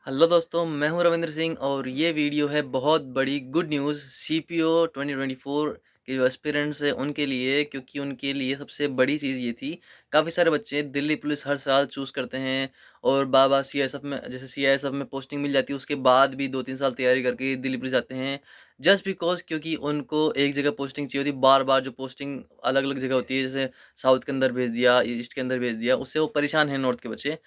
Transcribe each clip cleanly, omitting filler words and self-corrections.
Hello दोस्तों, मैं हूं रविंद्र सिंह और ये वीडियो है बहुत बड़ी गुड न्यूज़ सीपीओ 2024 के जो एस्पिरेंट्स हैं उनके लिए, क्योंकि उनके लिए सबसे बड़ी चीज़ ये थी। काफ़ी सारे बच्चे दिल्ली पुलिस हर साल चूज़ करते हैं और बार-बार सीआईएसएफ में, जैसे सीआईएसएफ में पोस्टिंग मिल जाती है, उसके बाद भी 2-3 साल तैयारी करके दिल्ली पुलिस जाते हैं। जस्ट बिकॉज़ क्योंकि उनको एक जगह पोस्टिंग चाहिए होती है, बार-बार जो पोस्टिंग अलग-अलग जगह होती है, जैसे साउथ के अंदर भेज दिया, ईस्ट के अंदर भेज दिया, उससे वो परेशान हैं नॉर्थ के बच्चे।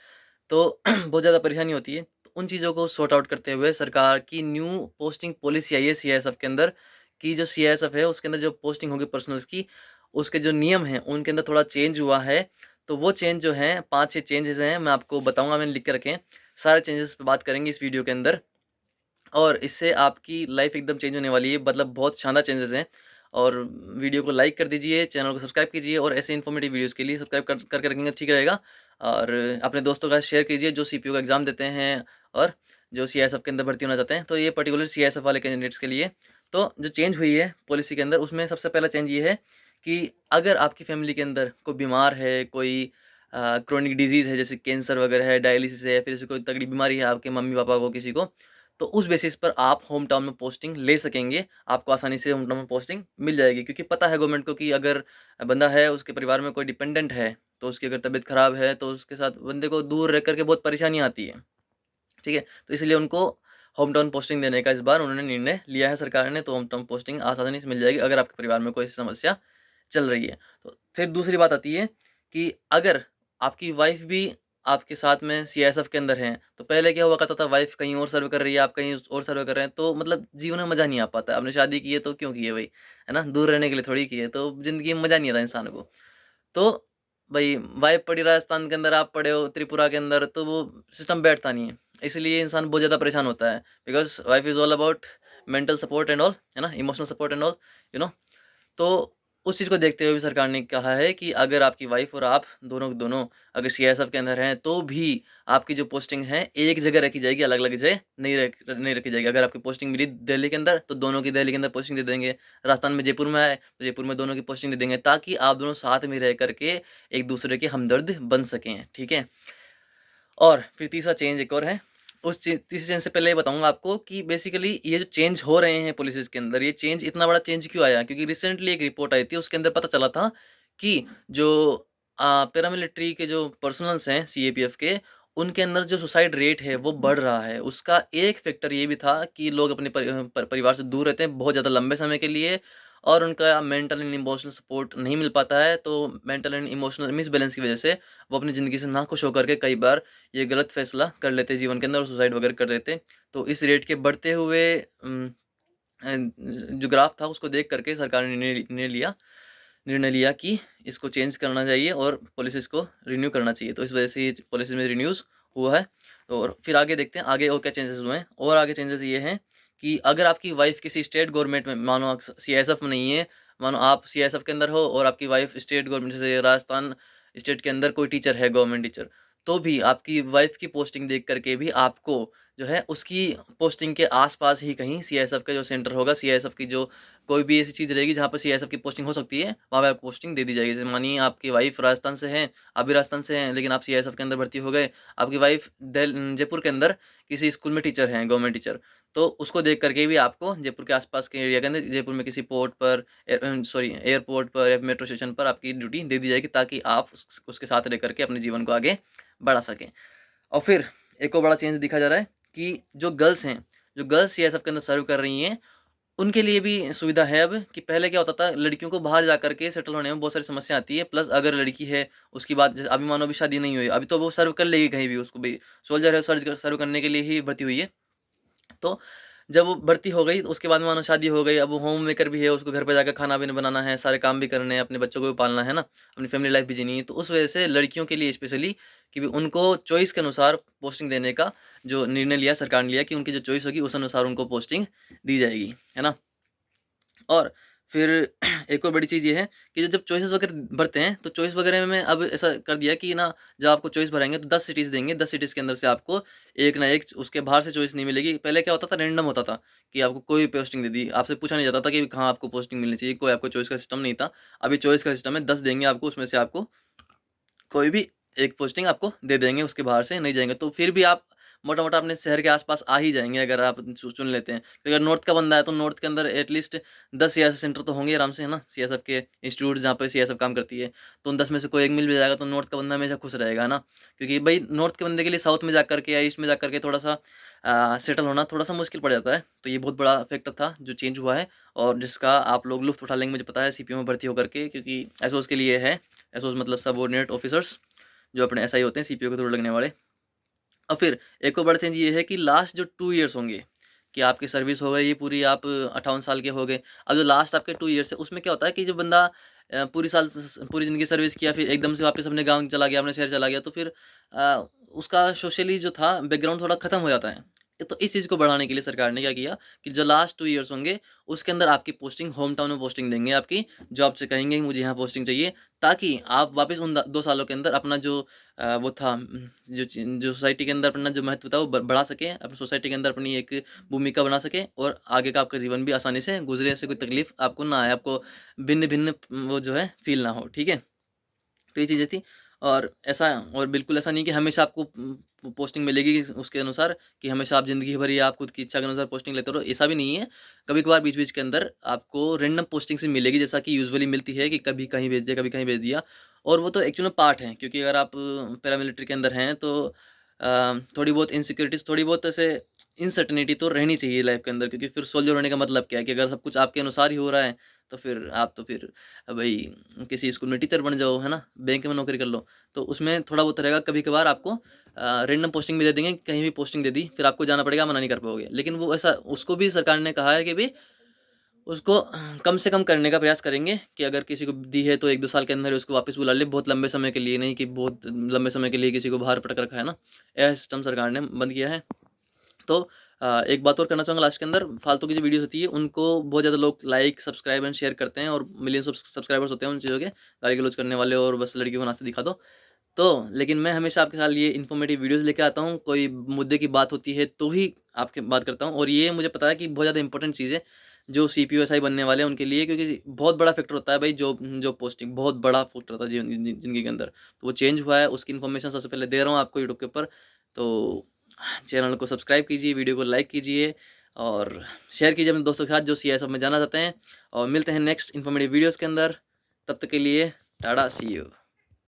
तो बहुत ज़्यादा परेशानी होती है। तो उन चीज़ों को सॉर्ट आउट करते हुए सरकार की न्यू पोस्टिंग पॉलिसी आई है सीआईएसएफ के अंदर, कि जो सीआईएसएफ है उसके अंदर जो पोस्टिंग होगी पर्सनल्स की, उसके जो नियम हैं उनके अंदर थोड़ा चेंज हुआ है। तो वो चेंज जो हैं 5-6 चेंजेज़ हैं, मैं आपको बताऊँगा, मैंने लिख के रखे हैं। सारे चेंजेज़ पे बात करेंगे इस वीडियो के अंदर। और इससे आपकी लाइफ एकदम चेंज होने वाली है, मतलब बहुत शानदार चेंजेस हैं। और वीडियो को लाइक कर दीजिए, चैनल को सब्सक्राइब कीजिए और ऐसे इन्फॉर्मेटिव वीडियोस के लिए सब्सक्राइब करके रखेंगे ठीक रहेगा। और अपने दोस्तों का शेयर कीजिए जो सीपीओ का एग्ज़ाम देते हैं और जो सीआईएसएफ के अंदर भर्ती होना चाहते हैं, तो ये पर्टिकुलर सीआईएसएफ वाले कैंडिडेट्स के लिए। तो जो चेंज हुई है पॉलिसी के अंदर, उसमें सबसे पहला चेंज ये है कि अगर आपकी फैमिली के अंदर कोई बीमार है, कोई क्रोनिक डिजीज़ है, जैसे कैंसर वगैरह है, डायलिसिस है, फिर ऐसी कोई तगड़ी बीमारी है आपके मम्मी-पापा को, किसी को, तो उस बेसिस पर आप होम टाउन में पोस्टिंग ले सकेंगे। आपको आसानी से होम टाउन में पोस्टिंग मिल जाएगी, क्योंकि पता है गवर्नमेंट को कि अगर बंदा है, उसके परिवार में कोई डिपेंडेंट है, तो उसकी अगर तबीयत ख़राब है, तो उसके साथ बंदे को दूर रह कर के बहुत परेशानी आती है। ठीक है? तो इसलिए उनको होम टाउन पोस्टिंग देने का इस बार उन्होंने निर्णय लिया है सरकार ने, तो होम टाउन पोस्टिंग आसानी से मिल जाएगी अगर आपके परिवार में कोई समस्या चल रही है। तो फिर दूसरी बात आती है कि अगर आपकी वाइफ़ भी आपके साथ में सीआईएसएफ के अंदर हैं, तो पहले क्या हुआ करता था, वाइफ़ कहीं और सर्व कर रही है, आप कहीं और सर्व कर रहे हैं, तो मतलब जीवन में मज़ा नहीं आ पाता। आपने शादी की है तो क्यों की है भई, है ना? दूर रहने के लिए थोड़ी की है, तो ज़िंदगी में मज़ा नहीं आता इंसान को। तो भई वाइफ़ पड़ी राजस्थान के अंदर, आप पड़े हो त्रिपुरा के अंदर, तो वो सिस्टम बैठता नहीं है। इसलिए इंसान बहुत ज़्यादा परेशान होता है, because wife is all about mental support and all, है ना? Emotional support and all, you know? तो उस चीज़ को देखते हुए भी सरकार ने कहा है कि अगर आपकी वाइफ़ और आप दोनों के दोनों अगर सीआईएसएफ के अंदर हैं, तो भी आपकी जो पोस्टिंग है एक जगह रखी जाएगी, अलग-अलग जगह नहीं रखी जाएगी। अगर आपकी पोस्टिंग मिली दिल्ली के अंदर, तो दोनों की दिल्ली के अंदर पोस्टिंग दे देंगे। राजस्थान में जयपुर में है, तो जयपुर में दोनों की पोस्टिंग दे देंगे, ताकि आप दोनों साथ में रह कर के एक-दूसरे के हमदर्द बन सकें, ठीक है? और फिर तीसरा चेंज एक और है। उस ची तीसरे चेंज से पहले ये बताऊँगा आपको कि बेसिकली ये जो चेंज हो रहे हैं पॉलिसीज़ के अंदर, ये चेंज इतना बड़ा चेंज क्यों आया? क्योंकि रिसेंटली एक रिपोर्ट आई थी, उसके अंदर पता चला था कि जो पैरामिलिट्री के जो पर्सनल्स हैं सीएपीएफ के, उनके अंदर जो सुसाइड रेट है वो बढ़ रहा है। उसका एक फैक्टर ये भी था कि लोग अपने परिवार से दूर रहते हैं बहुत ज़्यादा लंबे समय के लिए, और उनका मेंटल एंड इमोशनल सपोर्ट नहीं मिल पाता है, तो मेंटल एंड इमोशनल मिसबैलेंस की वजह से वो अपनी ज़िंदगी से नाखुश होकर के कई बार ये गलत फैसला कर लेते जीवन के अंदर और सुसाइड वगैरह कर देते। तो इस रेट के बढ़ते हुए जो ग्राफ था, उसको देख करके सरकार ने निर्णय लिया कि इसको चेंज करना चाहिए और पॉलिसीज़ को रिन्यू करना चाहिए। तो इस वजह से ये पॉलिसी में रिन्यूज़ हुआ है। और फिर आगे देखते हैं आगे और क्या चेंजेज़ हुए हैं। और आगे चेंजेज़ ये हैं कि अगर आपकी वाइफ़ किसी स्टेट गवर्नमेंट में, मानो आप सीआईएसएफ में नहीं है, मानो आप सीआईएसएफ के अंदर हो और आपकी वाइफ़ स्टेट गवर्नमेंट, जैसे राजस्थान स्टेट के अंदर कोई टीचर है, गवर्नमेंट टीचर, तो भी आपकी वाइफ़ की पोस्टिंग देख कर के भी आपको जो है उसकी पोस्टिंग के आस-पास ही कहीं सीआईएसएफ का जो सेंटर होगा, सीआईएसएफ की जो कोई भी ऐसी चीज़ रहेगी जहाँ पर सीआईएसएफ की पोस्टिंग हो सकती है, वहाँ पे आपको पोस्टिंग दे दी जाएगी। जैसे मानिए आपकी वाइफ़ राजस्थान से हैं, आप भी राजस्थान से हैं, लेकिन आप सीआईएसएफ के अंदर भर्ती हो गए। आपकी वाइफ़ जयपुर के अंदर किसी स्कूल में टीचर हैं, गवर्नमेंट टीचर, तो उसको देख कर के भी आपको जयपुर के आस-पास के एरिया के अंदर, जयपुर में किसी पोर्ट पर एयरपोर्ट पर या मेट्रो स्टेशन पर आपकी ड्यूटी दे दी जाएगी, ताकि आप उसके साथ रह कर के अपने जीवन को आगे बढ़ा सकें। और फिर एक और बड़ा चेंज दिखा जा रहा है कि जो गर्ल्स हैं, जो गर्ल्स सीआईएसएफ के अंदर सर्व कर रही हैं, उनके लिए भी सुविधा है अब। कि पहले क्या होता था, लड़कियों को बाहर जाकर के सेटल होने में बहुत सारी समस्या आती है। प्लस अगर लड़की है, उसकी बात जैसे अभी मानो अभी शादी नहीं हुई, अभी तो वो सर्व कर लेगी कहीं भी, उसको भी सोल्जर है, सर्व करने के लिए ही भर्ती हुई है। तो जब वो भर्ती हो गई, तो उसके बाद में मानो शादी हो गई, अब वो होम मेकर भी है, उसको घर पे जाकर खाना-पीना बनाना है, सारे काम भी करने हैं, अपने बच्चों को भी पालना है ना, अपनी फैमिली लाइफ भी जीनी है। तो उस वजह से लड़कियों के लिए स्पेशली कि भी उनको चॉइस के अनुसार पोस्टिंग देने का जो निर्णय लिया सरकार ने लिया, कि उनकी जो चॉइस होगी उस अनुसार उनको पोस्टिंग दी जाएगी, है ना? और फिर एक और बड़ी चीज़ ये है कि जब चॉइसेस वगैरह भरते हैं, तो चॉइस वगैरह में अब ऐसा कर दिया कि ना, जब आपको चॉइस भराएँगे तो 10 सिटीज़ देंगे, 10 सिटीज़ के अंदर से आपको एक ना एक उसके बाहर से चॉइस नहीं मिलेगी। पहले क्या होता था, रैंडम होता था कि आपको कोई भी पोस्टिंग दे दी, आपसे पूछा नहीं जाता था कि कहाँ आपको पोस्टिंग मिलनी चाहिए, कोई आपको चॉइस का सिस्टम नहीं था। अभी चॉइस का सिस्टम है, 10 देंगे आपको, उसमें से आपको कोई भी एक पोस्टिंग आपको दे देंगे, उसके बाहर से नहीं जाएँगे। तो फिर भी आप मोटा-मोटा अपने शहर के आस-पास आ ही जाएँगे अगर आप चुन लेते हैं। क्योंकि अगर नॉर्थ का बंदा है तो नॉर्थ के अंदर एटलीस्ट 10 सीएसएफ सेंटर तो होंगे आराम से, है ना? सीएसएफ के इंस्टीट्यूट जहाँ पे सीएसएफ काम करती है। तो उन 10 में से कोई एक मिल भी जाएगा तो नॉर्थ का बंदा हमेशा खुश रहेगा, है ना? क्योंकि भई नॉर्थ के बंदे के लिए साउथ में जाकर के या ईस्ट में जाकर के थोड़ा-सा सेटल होना थोड़ा-सा मुश्किल पड़ जाता है। तो ये बहुत बड़ा फैक्टर था जो चेंज हुआ है और जिसका आप लोग लुत्फ़ उठा लेंगे मुझे पता है सीपीओ में भर्ती होकर के, क्योंकि एसओस के लिए है। एसओस मतलब सबऑर्डिनेट ऑफिसर्स जो अपने एसआई होते हैं सीपीओ के थ्रू लगने वाले। और फिर एक और बड़ा चेंज ये है कि लास्ट जो 2 इयर्स होंगे, कि आपकी सर्विस हो गई पूरी, आप 58 साल के हो गए। अब जो लास्ट आपके 2 इयर्स है उसमें क्या होता है कि जो बंदा पूरी ज़िंदगी सर्विस किया, फिर एकदम से वापस अपने गाँव चला गया, अपने शहर चला गया, तो फिर उसका सोशली जो था बैकग्राउंड थोड़ा खत्म हो जाता है। तो इस चीज़ को बढ़ाने के लिए सरकार ने क्या किया कि जो लास्ट 2 इयर्स होंगे उसके अंदर आपकी पोस्टिंग होम टाउन में पोस्टिंग देंगे आपकी, जॉब से कहेंगे कि मुझे यहाँ पोस्टिंग चाहिए, ताकि आप वापस उन द 2 सालों के अंदर अपना जो वो था जो सोसाइटी के अंदर अपना जो महत्व था वो बढ़ा सकें, अपनी सोसाइटी के अंदर अपनी एक भूमिका बना सकें और आगे का आपका जीवन भी आसानी से गुजरे, ऐसे कोई तकलीफ आपको ना आए, आपको भिन्न-भिन्न वो जो है फ़ील ना हो, ठीक है? तो ये चीज़ें थी और ऐसा और बिल्कुल ऐसा नहीं कि हमेशा आपको पोस्टिंग मिलेगी उसके अनुसार, कि हमेशा आप ज़िंदगी भर ही आप खुद की इच्छा के अनुसार पोस्टिंग लेते रहो, ऐसा भी नहीं है। कभी-कभार बीच-बीच के अंदर आपको रैंडम पोस्टिंग्स भी मिलेगी, जैसा कि यूजुअली मिलती है कि कभी कहीं भेज दिया, कभी कहीं भेज दिया, और वो तो एक्चुअल में पार्ट है, क्योंकि अगर आप पैरामिलिट्री के अंदर हैं तो थोड़ी बहुत इनसिक्योरिटीज़, थोड़ी बहुत ऐसे इनसर्टेनिटी तो रहनी चाहिए लाइफ़ के अंदर, क्योंकि फिर सोल्जर होने का मतलब क्या है कि अगर सब कुछ आपके अनुसार ही हो रहा है, तो फिर आप तो फिर भई किसी स्कूल में टीचर बन जाओ, है ना? बैंक में नौकरी कर लो। तो उसमें थोड़ा बहुत रहेगा, कभी-कभार आपको रैंडम पोस्टिंग भी दे देंगे, कहीं भी पोस्टिंग दे दी, फिर आपको जाना पड़ेगा, मना नहीं कर पाओगे। लेकिन वो ऐसा उसको भी सरकार ने कहा है कि भई उसको कम से कम करने का प्रयास करेंगे, कि अगर किसी को दी है तो 1-2 साल के अंदर ही उसको वापस बुला ले, बहुत लंबे समय के लिए नहीं, कि बहुत लंबे समय के लिए किसी को बाहर पटक रखा है ना, ऐसा सिस्टम सरकार ने बंद किया है। तो एक बात और करना चाहूँगा लास्ट के अंदर, फालतू की जो वीडियोज़ होती है उनको बहुत ज़्यादा लोग लाइक, सब्सक्राइब एंड शेयर करते हैं और मिलियंस ऑफ सब्सक्राइबर्स होते हैं उन चीज़ों के, गाली-गलौज करने वाले और बस लड़कियों को नाचते दिखा दो। तो लेकिन मैं हमेशा आपके साथ ये इन्फॉर्मेटिव वीडियोज़ लेके आता हूँ, कोई मुद्दे की बात होती है तो ही आपके बात करता हूँ, और ये मुझे पता है कि बहुत ज़्यादा इंपॉर्टेंट चीज़ है, जो सीपीओ एसआई बनने वाले हैं उनके लिए, क्योंकि बहुत बड़ा फैक्टर होता है भाई जॉब जॉब पोस्टिंग, बहुत बड़ा फैक्टर होता है ज़िंदगी के अंदर। तो वो चेंज हुआ है, उसकी इन्फॉर्मेशन सबसे पहले दे रहा हूँ आपको यूट्यूब के ऊपर। तो चैनल को सब्सक्राइब कीजिए, वीडियो को लाइक कीजिए और शेयर कीजिए अपने दोस्तों के साथ जो सीआईएसएफ में जाना चाहते हैं, और मिलते हैं नेक्स्ट इन्फॉर्मेटिव वीडियोज़ के अंदर। तब तक के लिए टाटा, सी यू।